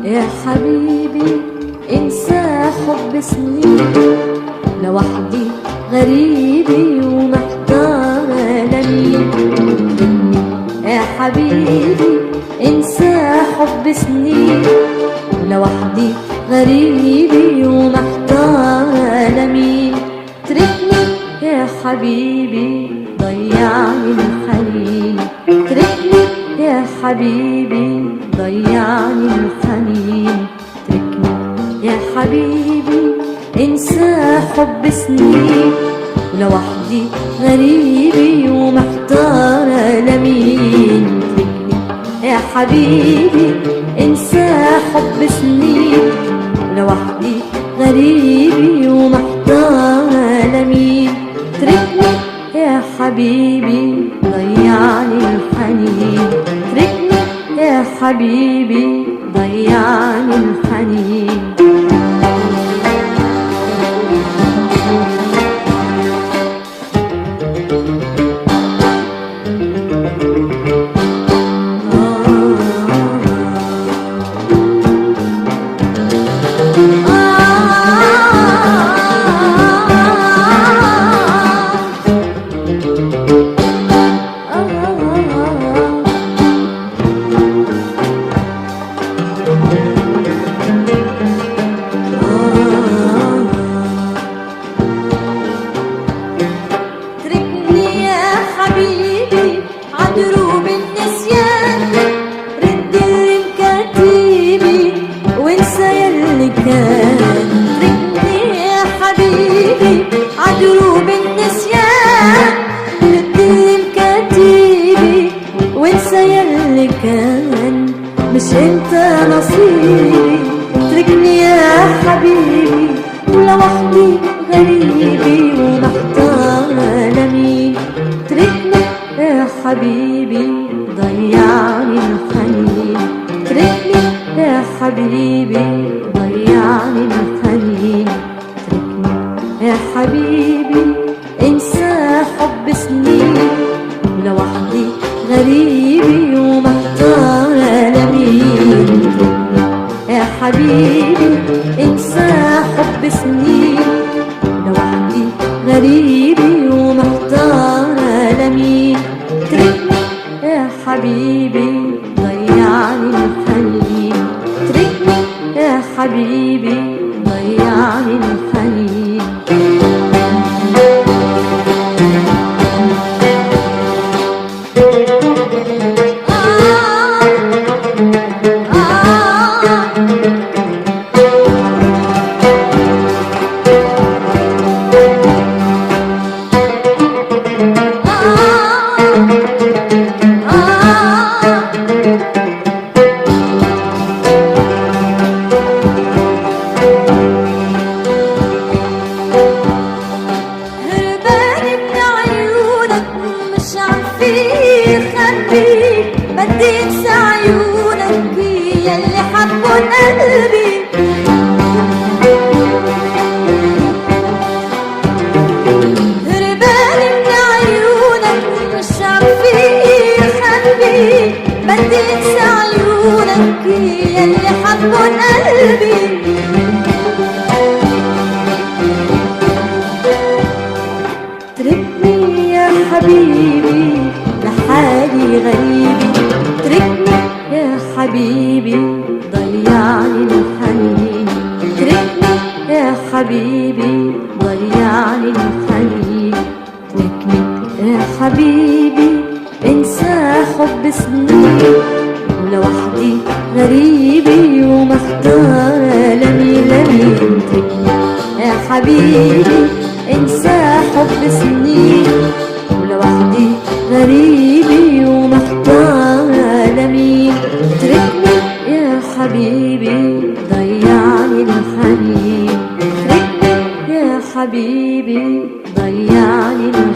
يا حبيبي انسى حب سنين، لوحدي غريبي ومحتارة لمين. يا حبيبي انسى حب سنين، لوحدي غريبي ومحتارة لمين. تركني يا حبيبي ضيعني الحنين، تركني يا حبيبي ضيعني الحنين. تركني يا حبيبي انسى حب سنين، لوحدي غريبي ومحتارة لمين. تركني يا حبيبي انسى حب سنين، لوحدي غريبي ومحتارة لمين. تركني يا حبيبي ضيعني الحنين، تركني يا حبيبي ضيعني الحنين. تركني يا حبيبي عدروب النسيان، رد الكتيبي وانسى ياللي كان. تركني يا حبيبي عدروب النسيان، رد الكتيبي وانسى ياللي كان. مش انت نصيبي، تركني يا حبيبي لوحدي غريبي ومحتارة لمين. تركني يا حبيبي ضيعني الحنين، تركني يا حبيبي ضيعني الحنين. تركني يا حبيبي انسى حب سنين، لوحدي غريبي ومحتارة لمين. يا حبيبي انسى حب سنين، لوحدي غريبي ومحتارة لمين. تركني يا حبيبي ضيعني الحنين، تركني يا حبيبي ضيعني الحنين. بدي انسى عيونك ياللي حبون قلبي. هرباني من عيونك مش عارفين خبي، بدي انسى عيونك ياللي حبون قلبي. تركني يا حبيبي لحالي غريبي، تركني يا حبيبي ضيعني الحنين، تركني يا حبيبي ضيعني الحنين. تركني يا حبيبي انسى حب سنين، ولوحدي غريبي ومحتارة لمين لمين. تركني يا حبيبي انسى حب سنين، ولوحدي غريبي ومحتارة لمين. تركني يا حبيبي ضيعني الحنين، تركني يا حبيبي ضيعني الحنين.